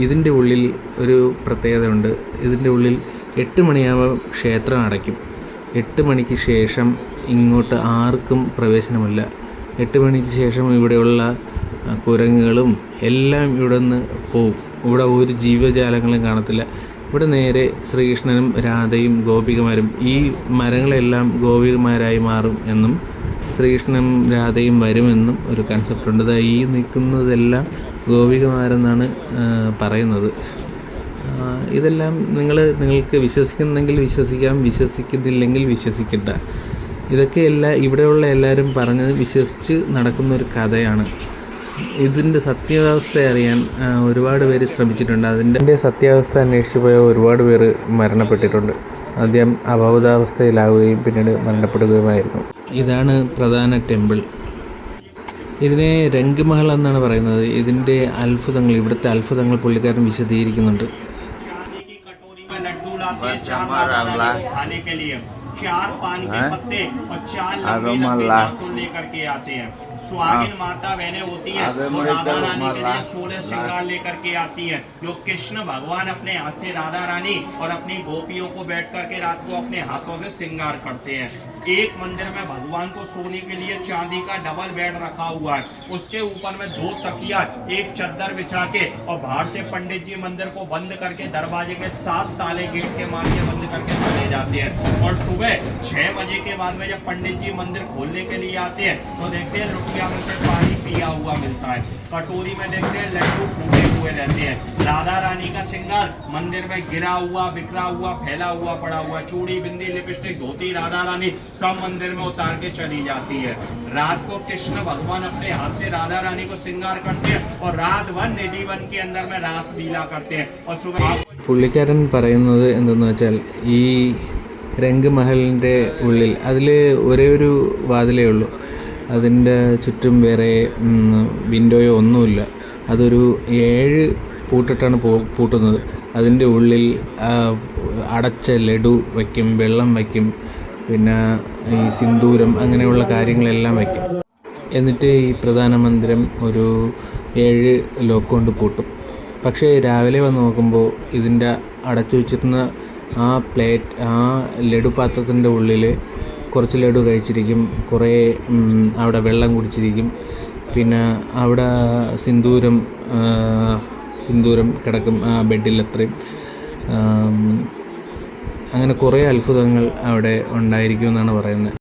ഇതിൻ്റെ ഉള്ളിൽ ഒരു പ്രത്യേകതയുണ്ട്. ഇതിൻ്റെ ഉള്ളിൽ 8 മണിയാകുമ്പോൾ ക്ഷേത്രം അടയ്ക്കും. 8 മണിക്ക് ശേഷം ഇങ്ങോട്ട് ആർക്കും പ്രവേശനമില്ല. 8 മണിക്ക് ശേഷം ഇവിടെയുള്ള കുരങ്ങുകളും എല്ലാം ഇവിടെ നിന്ന് പോവും. ഇവിടെ ഒരു ജീവജാലങ്ങളും കാണത്തില്ല. ഇവിടെ നേരെ ശ്രീകൃഷ്ണനും രാധയും ഗോപികമാരും, ഈ മരങ്ങളെല്ലാം ഗോപികമാരായി മാറും എന്നും ശ്രീകൃഷ്ണനും രാധയും വരുമെന്നും ഒരു കൺസെപ്റ്റുണ്ട്. ഈ നിൽക്കുന്നതെല്ലാം ഗോപികമാരെന്നാണ് പറയുന്നത്. ഇതെല്ലാം നിങ്ങൾക്ക് വിശ്വസിക്കുന്നെങ്കിൽ വിശ്വസിക്കാം, വിശ്വസിക്കുന്നില്ലെങ്കിൽ വിശ്വസിക്കണ്ട. ഇതൊക്കെയല്ല ഇവിടെയുള്ള എല്ലാവരും പറഞ്ഞത് വിശ്വസിച്ച് നടക്കുന്നൊരു കഥയാണ്. ഇതിൻ്റെ സത്യാവസ്ഥ അറിയാൻ ഒരുപാട് പേര് ശ്രമിച്ചിട്ടുണ്ട്. അതിൻ്റെ സത്യാവസ്ഥ അന്വേഷിച്ച് പോയ ഒരുപാട് പേര് മരണപ്പെട്ടിട്ടുണ്ട്. ആദ്യം അബോധാവസ്ഥയിലാവുകയും പിന്നീട് മരണപ്പെടുകയുമായിരുന്നു. ഇതാണ് പ്രധാന ടെമ്പിൾ. ഇതിനെ രംഗ് മഹൽ എന്നാണ് പറയുന്നത്. ഇതിൻ്റെ അത്ഭുതങ്ങൾ, ഇവിടുത്തെ അത്ഭുതങ്ങൾ പുള്ളിക്കാരൻ വിശദീകരിക്കുന്നുണ്ട്. 4 पान के पत्ते और 4 लंबे दांतों लेकर के आते हैं। सुहागिन माता बहनें होती हैं वो राधा रानी के लिए 16 श्रृंगार लेकर के आती हैं, जो कृष्ण भगवान अपने हाथ से राधा रानी और अपनी गोपियों को बैठ करके रात को अपने हाथों से श्रृंगार करते हैं। एक मंदिर में भगवान को सोने के लिए चांदी का डबल बेड रखा हुआ है, उसके ऊपर में 2 तकिया, एक चद्दर बिछा के और बाहर से पंडित जी मंदिर को बंद करके दरवाजे के 7 ताले गेट के मार के बंद करके चले जाते हैं। और सुबह 6 बजे के बाद में जब पंडित जी मंदिर खोलने के लिए आते हैं तो देखते हैं लुटिया में से पानी पिया हुआ मिलता है। कटोरी में देखते हैं लड्डू फूटे हुए रहते हैं। राधा रानी का श्रृंगार मंदिर में गिरा हुआ, बिखरा हुआ, फैला हुआ पड़ा हुआ, चूड़ी, बिंदी, लिपस्टिक, धोती राधा रानी सब मंदिर में उतार के चली जाती है। रात को कृष्ण भगवान अपने हाथ से राधा रानी को श्रृंगार करते हैं और रात भर निधि वन के अंदर में रास लीला करते हैं। और सुबह പുള്ളിക്കാരൻ പറയുന്നത് എന്തെന്ന് വെച്ചാൽ, ഈ രംഗ് മഹലിൻ്റെ ഉള്ളിൽ അതിൽ ഒരേ ഒരു വാതിലേ ഉള്ളൂ. അതിൻ്റെ ചുറ്റും വേറെ വിൻഡോയോ ഒന്നുമില്ല. അതൊരു 7 പൂട്ടിട്ടാണ് പൂട്ടുന്നത്. അതിൻ്റെ ഉള്ളിൽ അടച്ച ലഡു വയ്ക്കും, വെള്ളം വയ്ക്കും, പിന്നെ ഈ സിന്ദൂരം അങ്ങനെയുള്ള കാര്യങ്ങളെല്ലാം വയ്ക്കും. എന്നിട്ട് ഈ പ്രധാന മന്ദിരം ഒരു 7 ലോക്ക് കൊണ്ട് പൂട്ടും. പക്ഷേ രാവിലെ വന്ന് നോക്കുമ്പോൾ ഇതിൻ്റെ അടച്ചു വെച്ചിരുന്ന ആ ലഡു പാത്രത്തിൻ്റെ ഉള്ളിൽ കുറച്ച് ലഡു കഴിച്ചിരിക്കും, കുറേ അവിടെ വെള്ളം കുടിച്ചിരിക്കും, പിന്നെ അവിടെ സിന്ദൂരം കിടക്കും ആ ബെഡിൽ അത്രയും. അങ്ങനെ കുറേ അത്ഭുതങ്ങൾ അവിടെ ഉണ്ടായിരിക്കുമെന്നാണ് പറയുന്നത്.